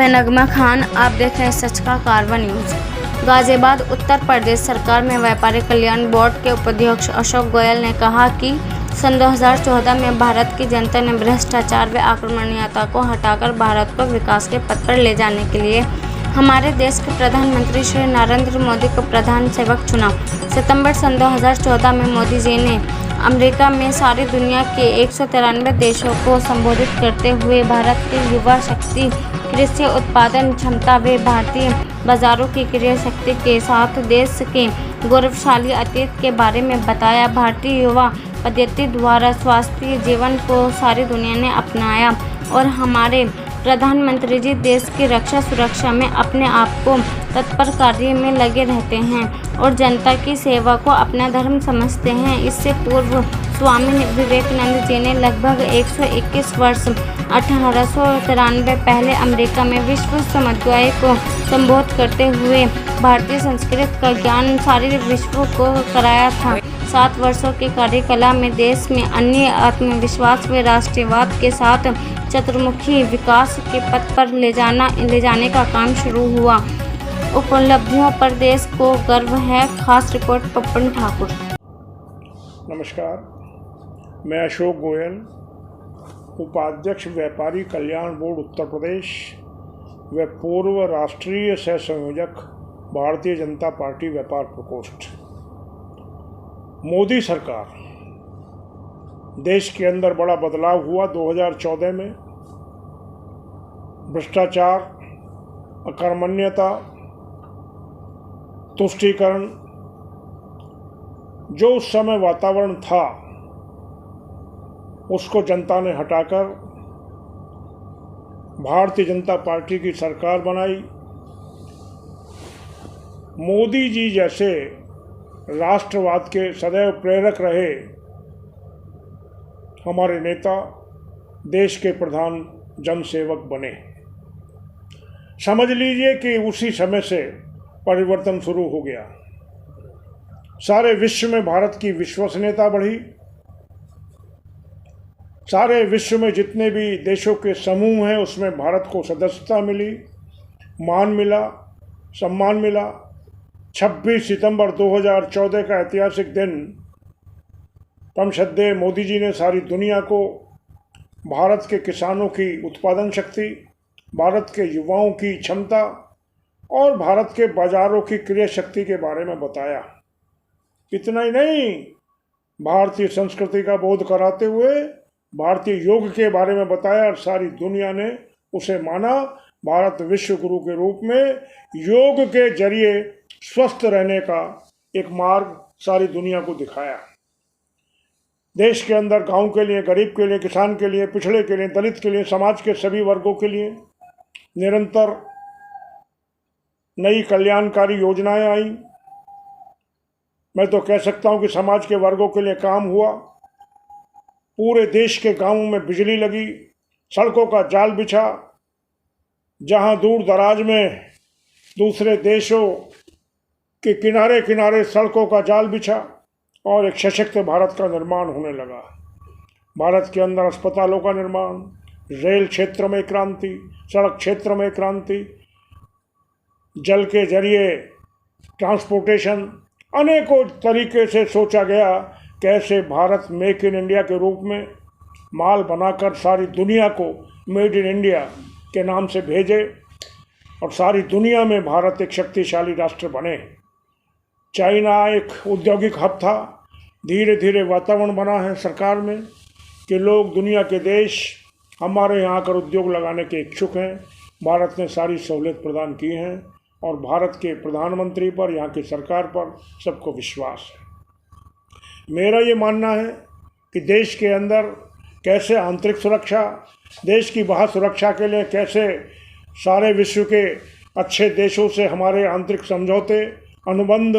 मैं नगमा खान, आप देख रहे हैं सच का कारवा न्यूज़। गाजियाबाद उत्तर प्रदेश सरकार में व्यापारी कल्याण बोर्ड के उपाध्यक्ष अशोक गोयल ने कहा कि सन 2014 में भारत की जनता ने भ्रष्टाचार व आक्रामकता को हटाकर भारत को विकास के पथ पर ले जाने के लिए हमारे देश के प्रधानमंत्री श्री नरेंद्र मोदी को प्रधान सेवक चुना। सितंबर सन 2014 में मोदी जी ने अमेरिका में सारी दुनिया के 193 देशों को संबोधित करते हुए भारत की युवा शक्ति, कृषि उत्पादन क्षमता व भारतीय बाजारों की क्रय शक्ति के साथ देश के गौरवशाली अतीत के बारे में बताया। भारतीय युवा पद्धति द्वारा स्वास्थ्य जीवन को सारी दुनिया ने अपनाया और हमारे प्रधानमंत्री जी देश की रक्षा सुरक्षा में अपने आप को तत्पर कार्य में लगे रहते हैं और जनता की सेवा को अपना धर्म समझते हैं। इससे पूर्व स्वामी विवेकानंद जी ने लगभग 121 वर्ष 1893 पहले अमेरिका में विश्व समुदाय को संबोधित करते हुए भारतीय संस्कृति का ज्ञान सारे विश्व को कराया था। 7 वर्षों की कार्यकाल में देश में अन्य आत्मविश्वास व राष्ट्रवाद के साथ चतुर्मुखी विकास के पथ पर ले जाने का काम शुरू हुआ। उपलब्धियों पर देश को गर्व है। खास रिपोर्ट पप्पन ठाकुर। नमस्कार, मैं अशोक गोयल, उपाध्यक्ष व्यापारी कल्याण बोर्ड उत्तर प्रदेश व पूर्व राष्ट्रीय सह संयोजक भारतीय जनता पार्टी व्यापार प्रकोष्ठ। मोदी सरकार, देश के अंदर बड़ा बदलाव हुआ 2014 में। भ्रष्टाचार, अकर्मण्यता, तुष्टीकरण, जो उस समय वातावरण था उसको जनता ने हटाकर भारतीय जनता पार्टी की सरकार बनाई। मोदी जी जैसे राष्ट्रवाद के सदैव प्रेरक रहे हमारे नेता देश के प्रधान जनसेवक बने। समझ लीजिए कि उसी समय से परिवर्तन शुरू हो गया। सारे विश्व में भारत की विश्वसनीयता बढ़ी। सारे विश्व में जितने भी देशों के समूह हैं उसमें भारत को सदस्यता मिली, मान मिला, सम्मान मिला। 26 सितंबर 2014 का ऐतिहासिक दिन परम श्रद्धेय मोदी जी ने सारी दुनिया को भारत के किसानों की उत्पादन शक्ति, भारत के युवाओं की क्षमता और भारत के बाजारों की क्रय शक्ति के बारे में बताया। इतना ही नहीं, भारतीय संस्कृति का बोध कराते हुए भारतीय योग के बारे में बताया और सारी दुनिया ने उसे माना। भारत विश्व गुरु के रूप में योग के जरिए स्वस्थ रहने का एक मार्ग सारी दुनिया को दिखाया। देश के अंदर गांव के लिए, गरीब के लिए, किसान के लिए, पिछड़े के लिए, दलित के लिए, समाज के सभी वर्गों के लिए निरंतर नई कल्याणकारी योजनाएं आई। मैं तो कह सकता हूं कि समाज के वर्गों के लिए काम हुआ। पूरे देश के गांवों में बिजली लगी, सड़कों का जाल बिछा। जहां दूर दराज में दूसरे देशों के किनारे किनारे सड़कों का जाल बिछा और एक सशक्त भारत का निर्माण होने लगा। भारत के अंदर अस्पतालों का निर्माण, रेल क्षेत्र में क्रांति, सड़क क्षेत्र में क्रांति, जल के जरिए ट्रांसपोर्टेशन, अनेकों तरीके से सोचा गया कैसे भारत मेक इन इंडिया के रूप में माल बनाकर सारी दुनिया को मेड इन इंडिया के नाम से भेजे और सारी दुनिया में भारत एक शक्तिशाली राष्ट्र बने। चाइना एक औद्योगिक हब था। धीरे धीरे वातावरण बना है सरकार में कि लोग, दुनिया के देश हमारे यहाँ आकर उद्योग लगाने के इच्छुक हैं। भारत ने सारी सहूलियत प्रदान की हैं और भारत के प्रधानमंत्री पर, यहाँ की सरकार पर सबको विश्वास है। मेरा ये मानना है कि देश के अंदर कैसे आंतरिक सुरक्षा, देश की बाह्य सुरक्षा के लिए कैसे सारे विश्व के अच्छे देशों से हमारे आंतरिक समझौते, अनुबंध,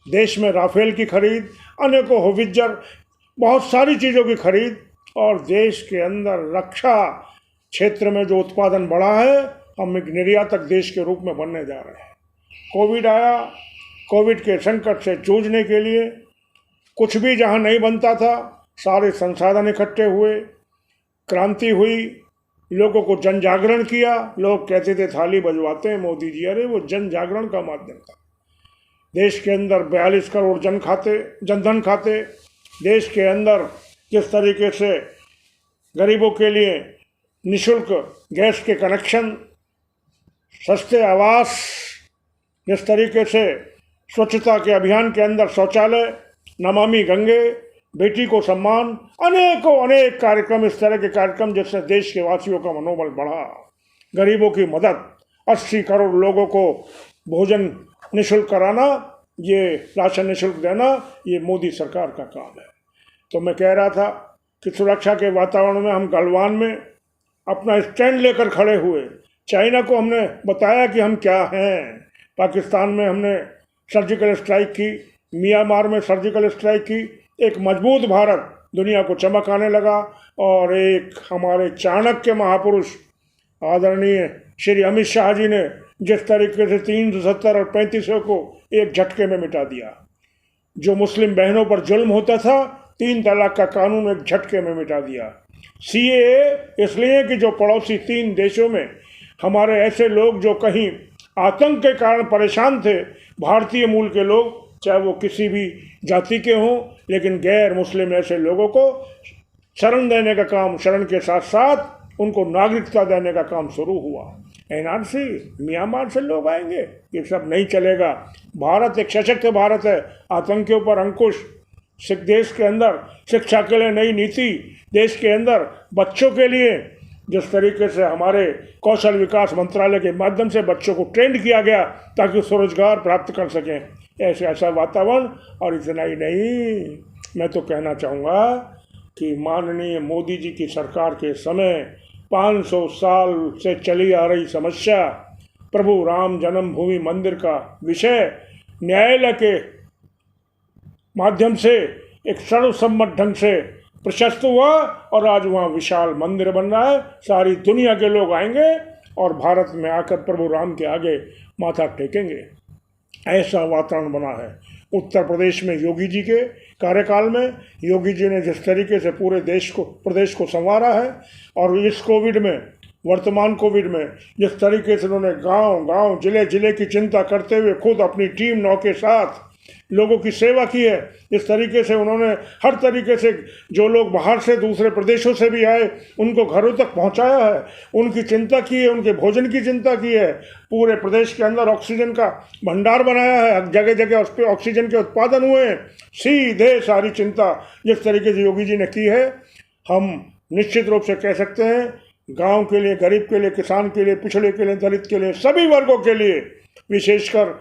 देश में राफेल की खरीद, अनेकों होवित्जर, बहुत सारी चीज़ों की खरीद और देश के अंदर रक्षा क्षेत्र में जो उत्पादन बढ़ा है, हम एक निर्यातक देश के रूप में बनने जा रहे हैं। कोविड आया, कोविड के संकट से जूझने के लिए कुछ भी जहां नहीं बनता था, सारे संसाधन इकट्ठे हुए, क्रांति हुई, लोगों को जन जागरण किया। लोग कहते थे थाली बजवाते हैं मोदी जी, अरे वो जन जागरण का माध्यम था। देश के अंदर 42 करोड़ जनधन खाते, देश के अंदर किस तरीके से गरीबों के लिए निःशुल्क गैस के कनेक्शन, सस्ते आवास, जिस तरीके से स्वच्छता के अभियान के अंदर शौचालय, नमामि गंगे, बेटी को सम्मान, अनेक कार्यक्रम, इस तरह के कार्यक्रम जिससे देश के वासियों का मनोबल बढ़ा। गरीबों की मदद, 80 करोड़ लोगों को भोजन निःशुल्क कराना, ये राशन निःशुल्क देना, ये मोदी सरकार का काम है। तो मैं कह रहा था कि सुरक्षा के वातावरण में हम गलवान में अपना स्टैंड लेकर खड़े हुए। चाइना को हमने बताया कि हम क्या हैं। पाकिस्तान में हमने सर्जिकल स्ट्राइक की, म्यांमार में सर्जिकल स्ट्राइक की। एक मजबूत भारत दुनिया को चमक आने लगा। और एक हमारे चाणक्य महापुरुष आदरणीय श्री अमित शाह जी ने जिस तरीके से 370 और 3500 को एक झटके में मिटा दिया, जो मुस्लिम बहनों पर जुल्म होता था, 3 तलाक का कानून एक झटके में मिटा दिया। CAA इसलिए कि जो पड़ोसी 3 देशों में हमारे ऐसे लोग जो कहीं आतंक के कारण परेशान थे, भारतीय मूल के लोग, चाहे वो किसी भी जाति के हों, लेकिन गैर मुस्लिम ऐसे लोगों को शरण देने का काम, शरण के साथ साथ उनको नागरिकता देने का काम शुरू हुआ। NRC, म्यांमार से लोग आएंगे, ये सब नहीं चलेगा। भारत एक सशक्त भारत है, आतंकियों पर अंकुश। देश के अंदर शिक्षा के लिए नई नीति, देश के अंदर बच्चों के लिए जिस तरीके से हमारे कौशल विकास मंत्रालय के माध्यम से बच्चों को ट्रेंड किया गया ताकि स्वरोजगार प्राप्त कर सकें, ऐसा वातावरण। और इतना ही नहीं, मैं तो कहना चाहूँगा कि माननीय मोदी जी की सरकार के समय 500 साल से चली आ रही समस्या, प्रभु राम जन्मभूमि मंदिर का विषय न्यायालय के माध्यम से एक सर्वसम्मत ढंग से प्रशस्त हुआ और आज वहाँ विशाल मंदिर बन रहा है। सारी दुनिया के लोग आएंगे और भारत में आकर प्रभु राम के आगे माथा टेकेंगे। ऐसा वातावरण बना है। उत्तर प्रदेश में योगी जी के कार्यकाल में योगी जी ने जिस तरीके से पूरे प्रदेश को संवारा है, और इस कोविड में, वर्तमान कोविड में जिस तरीके से उन्होंने गांव जिले की चिंता करते हुए खुद अपनी टीम 9 के साथ लोगों की सेवा की है। इस तरीके से उन्होंने हर तरीके से जो लोग बाहर से दूसरे प्रदेशों से भी आए उनको घरों तक पहुंचाया है, उनकी चिंता की है, उनके भोजन की चिंता की है। पूरे प्रदेश के अंदर ऑक्सीजन का भंडार बनाया है, जगह जगह उस पर ऑक्सीजन के उत्पादन हुए हैं। सीधे सारी चिंता जिस तरीके से योगी जी ने की है, हम निश्चित रूप से कह सकते हैं गाँव के लिए, गरीब के लिए, किसान के लिए, पिछड़े के लिए, दलित के लिए, सभी वर्गों के लिए, विशेषकर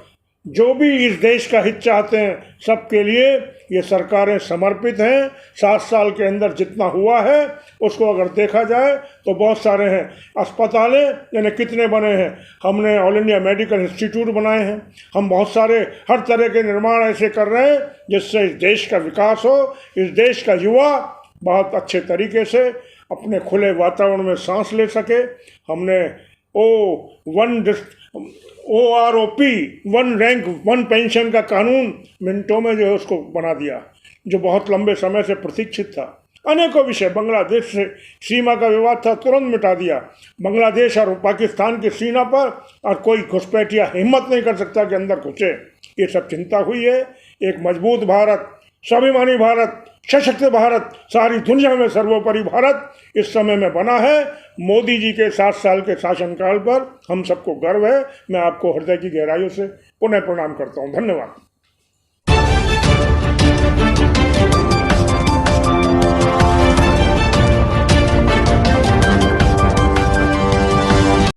जो भी इस देश का हित चाहते हैं, सबके लिए ये सरकारें समर्पित हैं। 7 साल के अंदर जितना हुआ है उसको अगर देखा जाए तो बहुत सारे हैं। अस्पतालें यानी कितने बने हैं, हमने ऑल इंडिया मेडिकल इंस्टीट्यूट बनाए हैं, हम बहुत सारे हर तरह के निर्माण ऐसे कर रहे हैं जिससे इस देश का विकास हो, इस देश का युवा बहुत अच्छे तरीके से अपने खुले वातावरण में सांस ले सके। हमने OROP, 1 रैंक 1 पेंशन का कानून मिनटों में जो है उसको बना दिया, जो बहुत लंबे समय से प्रतीक्षित था। अनेकों विषय, बांग्लादेश से सीमा का विवाद था, तुरंत मिटा दिया। बांग्लादेश और पाकिस्तान की सीमा पर और कोई घुसपैठिया हिम्मत नहीं कर सकता कि अंदर घुसे। ये सब चिंता हुई है। एक मजबूत भारत, स्वाभिमानी भारत, सशक्त भारत, सारी दुनिया में सर्वोपरि भारत इस समय में बना है। मोदी जी के 7 साल के शासनकाल पर हम सबको गर्व है। मैं आपको हृदय की गहराइयों से पुनः प्रणाम करता हूँ। धन्यवाद।